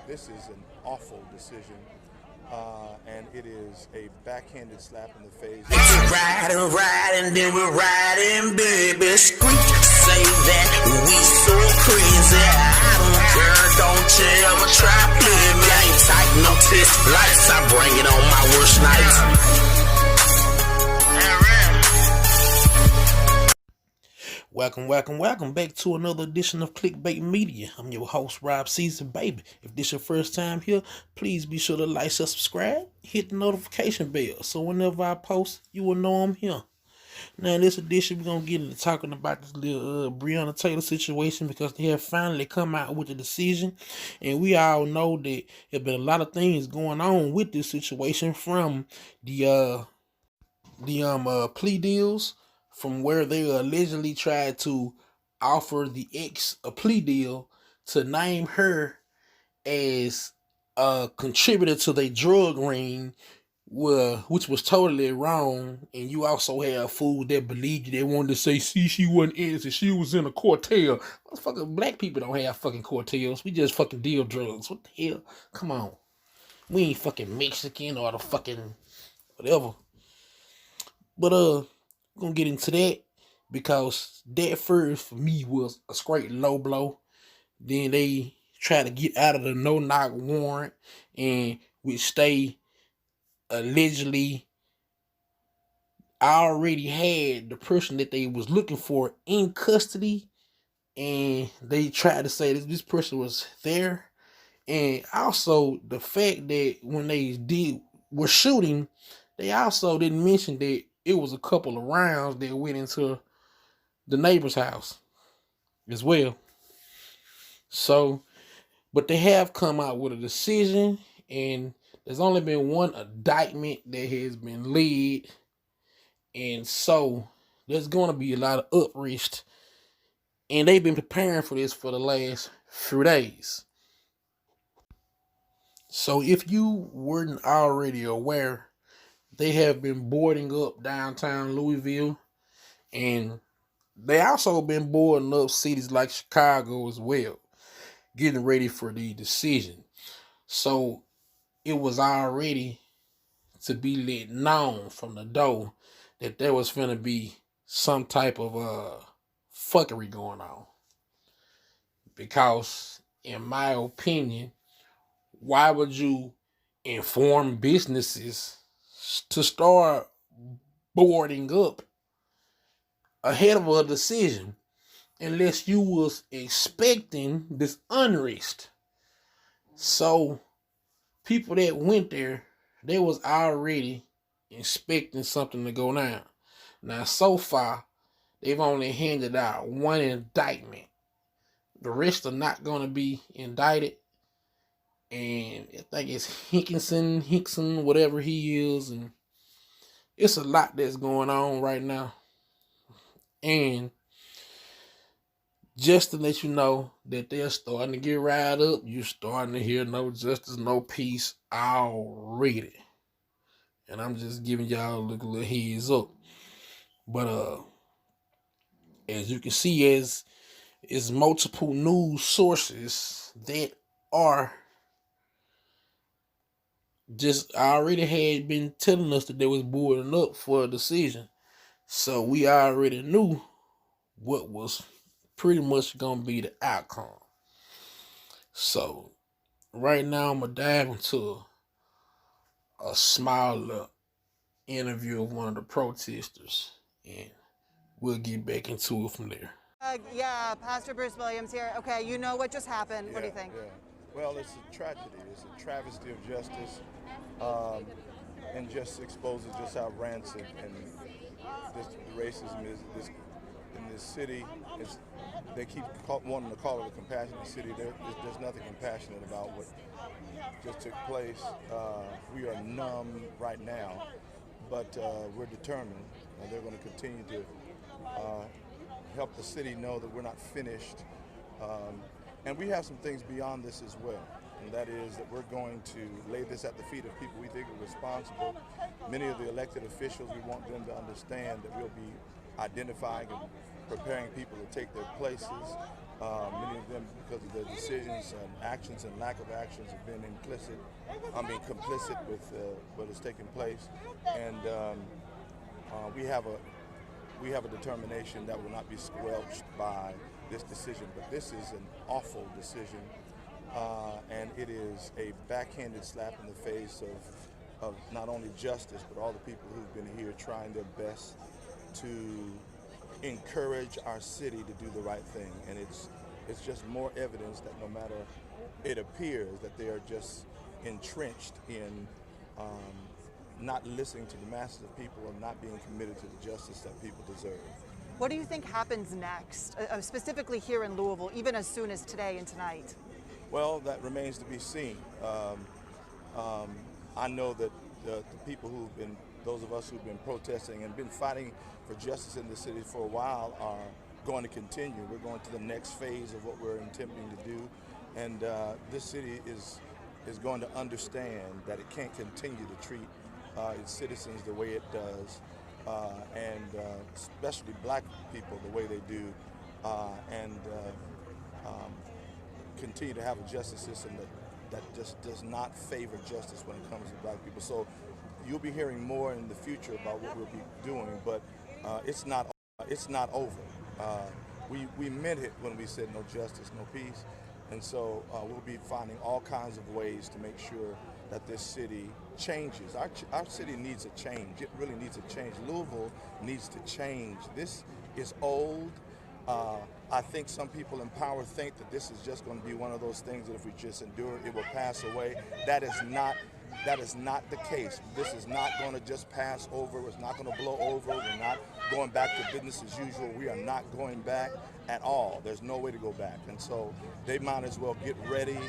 This is an awful decision, and it is a backhanded slap in the face. Riding, then we're riding, baby. Street say that we so crazy. I don't care, don't you ever try play me. I ain't tight, no test lights. I bring it on my worst nights. Welcome back to another edition of Clickbait Media. I'm your host, Rob Caesar, baby. If this your first time here, please be sure to like, subscribe, hit the notification bell, so whenever I post, you will know I'm here. Now, in this edition, we're going to get into talking about this little Breonna Taylor situation, because they have finally come out with a decision, and we all know that there have been a lot of things going on with this situation, from the plea deals, from where they allegedly tried to offer the ex a plea deal to name her as a contributor to their drug ring, which was totally wrong. And you also have fools that believed you. They wanted to say, see, she wasn't innocent, she was in a cartel. Motherfucker, black people don't have fucking cartels. We just fucking deal drugs. What the hell? Come on. We ain't fucking Mexican or the fucking whatever. But we're gonna get into that, because that first for me was a straight low blow. Then they try to get out of the no-knock warrant, and which they allegedly already had the person that they was looking for in custody, and they tried to say that this person was there. And also the fact that when they were shooting, they also didn't mention that it was a couple of rounds that went into the neighbor's house as well. So, but they have come out with a decision, and there's only been one indictment that has been laid, and so there's going to be a lot of uprest, and they've been preparing for this for the last few days. So if you weren't already aware, they have been boarding up downtown Louisville, and they also been boarding up cities like Chicago as well, getting ready for the decision. So it was already to be let known from the door that there was going to be some type of fuckery going on. Because, in my opinion, why would you inform businesses to start boarding up ahead of a decision unless you was expecting this unrest? So people that went there, they was already expecting something to go down. Now, so far, they've only handed out one indictment. The rest are not going to be indicted. And I think it's Hickson, whatever he is. And it's a lot that's going on right now. And just to let you know that they're starting to get riled up, you're starting to hear no justice, no peace already. And I'm just giving y'all a little heads up. But as you can see, as multiple news sources that are just already had been telling us that they was boarding up for a decision. So we already knew what was pretty much gonna be the outcome. So right now I'm gonna dive into a small interview of one of the protesters, and we'll get back into it from there. Yeah, Pastor Bruce Williams here. Okay, you know what just happened. What do you think? Yeah. Well, it's a tragedy. It's a travesty of justice, and just exposes just how rancid and this racism is in this city. They keep wanting to call it a compassionate city. There's nothing compassionate about what just took place. We are numb right now, but we're determined. They're going to continue to help the city know that we're not finished. And we have some things beyond this as well. And that is that we're going to lay this at the feet of people we think are responsible. Many of the elected officials, we want them to understand that we'll be identifying and preparing people to take their places. Many of them, because of their decisions and actions and lack of actions, have been complicit with what is taking place. And we have a determination that will not be squelched by this decision. But this is an awful decision, and it is a backhanded slap in the face of not only justice, but all the people who've been here trying their best to encourage our city to do the right thing. And it's just more evidence that no matter, it appears that they are just entrenched in not listening to the masses of people and not being committed to the justice that people deserve. What do you think happens next, specifically here in Louisville, even as soon as today and tonight? Well, that remains to be seen. I know that the people those of us who've been protesting and been fighting for justice in the city for a while are going to continue. We're going to the next phase of what we're attempting to do, and this city is going to understand that it can't continue to treat its citizens the way it does, and especially black people the way they do, and continue to have a justice system that just does not favor justice when it comes to black people. So you'll be hearing more in the future about what we'll be doing, but it's not over. We meant it when we said no justice, no peace, and so we'll be finding all kinds of ways to make sure that this city changes. Our city needs a change. It really needs a change. Louisville needs to change. This is old. I think some people in power think that this is just going to be one of those things that if we just endure it will pass away. That is not the case. This is not going to just pass over. It's not going to blow over. We're not going back to business as usual. We are not going back at all. There's no way to go back. And so they might as well get ready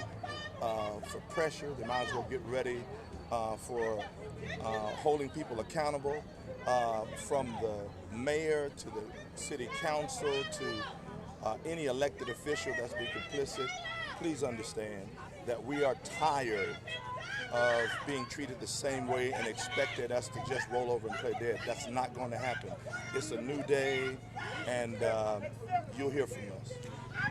for pressure. They might as well get ready for holding people accountable, from the mayor to the city council to any elected official that's been complicit. Please understand that we are tired of being treated the same way and expected us to just roll over and play dead. That's not going to happen. It's a new day, and you'll hear from us.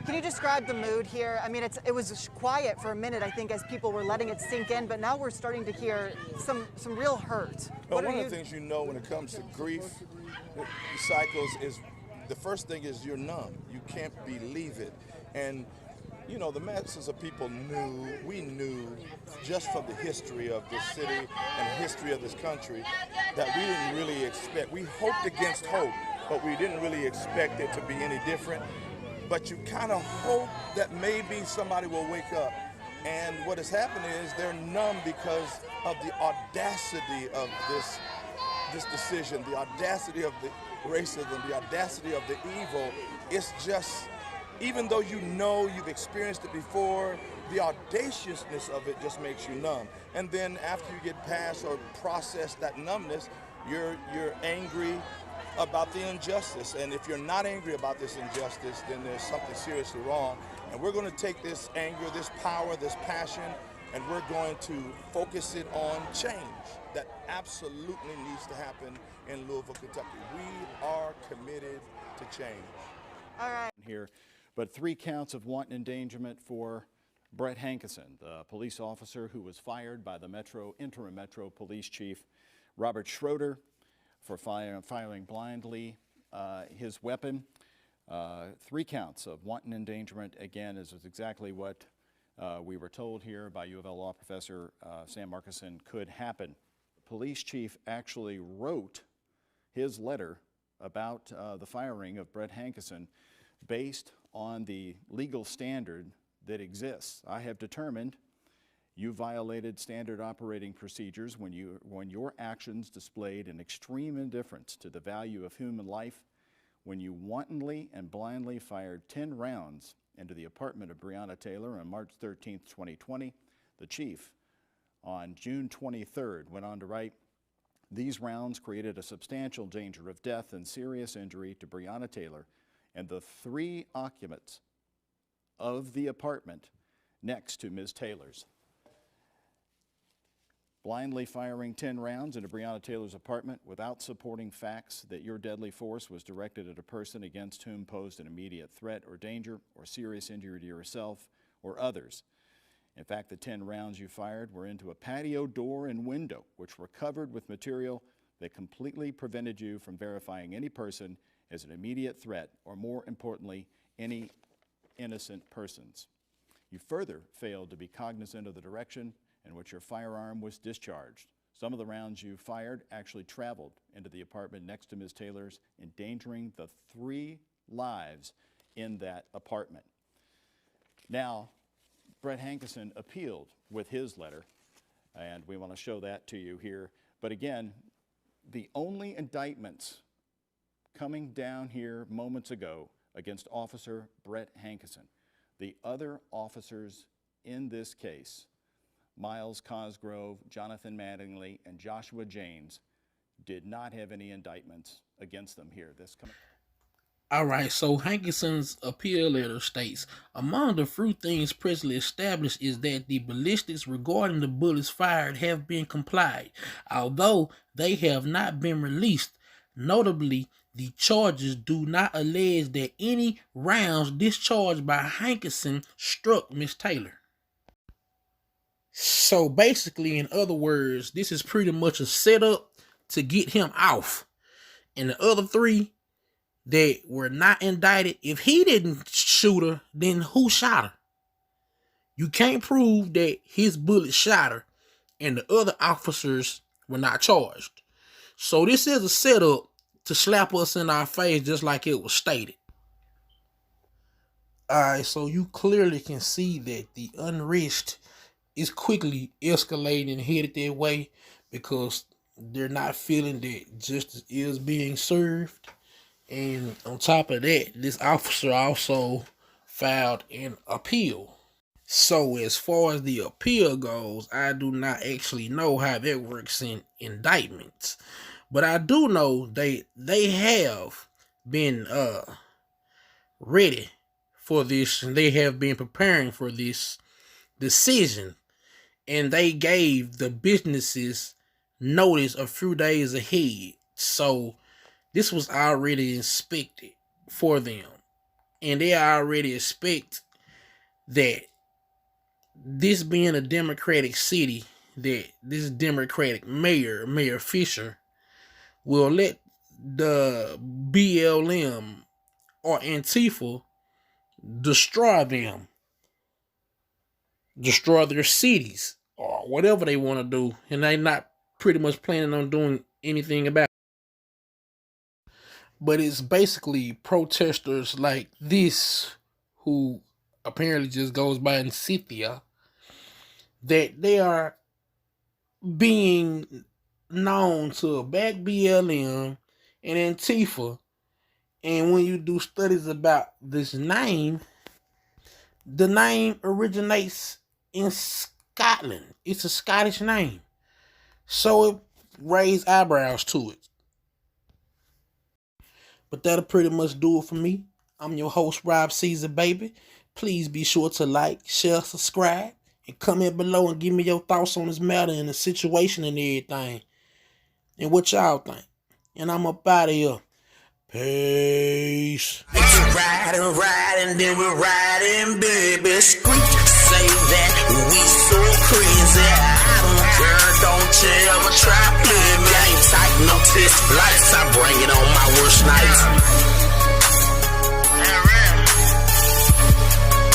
Can you describe the mood here? I mean, it was quiet for a minute, I think, as people were letting it sink in, but now we're starting to hear some real hurt. Well, one of the things you know when it comes to grief cycles is the first thing is you're numb. You can't believe it. And you know, the masses of people we knew just from the history of this city and the history of this country that we didn't really expect. We hoped against hope, but we didn't really expect it to be any different. But you kind of hope that maybe somebody will wake up. And what has happened is they're numb because of the audacity of this decision, the audacity of the racism, the audacity of the evil. It's just, even though you know you've experienced it before, the audaciousness of it just makes you numb. And then after you get past or process that numbness, you're angry about the injustice. And if you're not angry about this injustice, then there's something seriously wrong. And we're going to take this anger, this power, this passion, and we're going to focus it on change that absolutely needs to happen in Louisville, Kentucky. We are committed to change. All right. Here, but 3 counts of wanton endangerment for Brett Hankerson, the police officer who was fired by the interim Metro Police Chief Robert Schroeder for firing blindly his weapon. 3 counts of wanton endangerment, again, is exactly what we were told here by U of L law professor Sam Markison could happen. The police chief actually wrote his letter about the firing of Brett Hankerson based on the legal standard that exists. I have determined you violated standard operating procedures when your actions displayed an extreme indifference to the value of human life, when you wantonly and blindly fired 10 rounds into the apartment of Breonna Taylor on March 13, 2020. The chief, on June 23rd, went on to write, "These rounds created a substantial danger of death and serious injury to Breonna Taylor and the 3 occupants of the apartment next to Ms. Taylor's." blindly firing 10 rounds into Breonna Taylor's apartment without supporting facts that your deadly force was directed at a person against whom posed an immediate threat or danger or serious injury to yourself or others. In fact, the 10 rounds you fired were into a patio door and window, which were covered with material that completely prevented you from verifying any person as an immediate threat, or more importantly, any innocent persons. You further failed to be cognizant of the direction in which your firearm was discharged. Some of the rounds you fired actually traveled into the apartment next to Ms. Taylor's, endangering the 3 lives in that apartment. Now, Brett Hankison appealed with his letter, and we want to show that to you here. But again, the only indictments coming down here moments ago against Officer Brett Hankison, the other officers in this case, Miles Cosgrove, Jonathan Mattingly, and Joshua James, did not have any indictments against them here. All right, so Hankison's appeal letter states, among the few things presently established is that the ballistics regarding the bullets fired have been complied, although they have not been released. Notably, the charges do not allege that any rounds discharged by Hankison struck Miss Taylor. So basically, in other words, this is pretty much a setup to get him off. And the other 3 that were not indicted, if he didn't shoot her, then who shot her? You can't prove that his bullet shot her and the other officers were not charged. So this is a setup to slap us in our face, just like it was stated. Alright, so you clearly can see that the unrest is quickly escalating and headed that way because they're not feeling that justice is being served. And on top of that, this officer also filed an appeal. So as far as the appeal goes, I do not actually know how that works in indictments. But I do know they have been ready for this, and they have been preparing for this decision. And they gave the businesses notice a few days ahead. So this was already inspected for them. And they already expect that this being a Democratic city, that this Democratic mayor, Mayor Fisher, will let the BLM or Antifa destroy them. Destroy their cities or whatever they want to do. And they're not pretty much planning on doing anything about it. But it's basically protesters like this, who apparently just goes by in Cynthia, that they are being known to back BLM and Antifa. And when you do studies about this name, the name originates in Scotland. It's a Scottish name. So it raised eyebrows to it. But that'll pretty much do it for me. I'm your host, Rob Caesar, baby. Please be sure to like, share, subscribe, and comment below and give me your thoughts on this matter and the situation and everything. And what y'all think. And I'm up out of here. Peace. Ride and then we're riding, baby. Squeak, say that we so crazy. I don't care, don't you ever try play me. I ain't tight, no test lights. I bring it on my worst nights.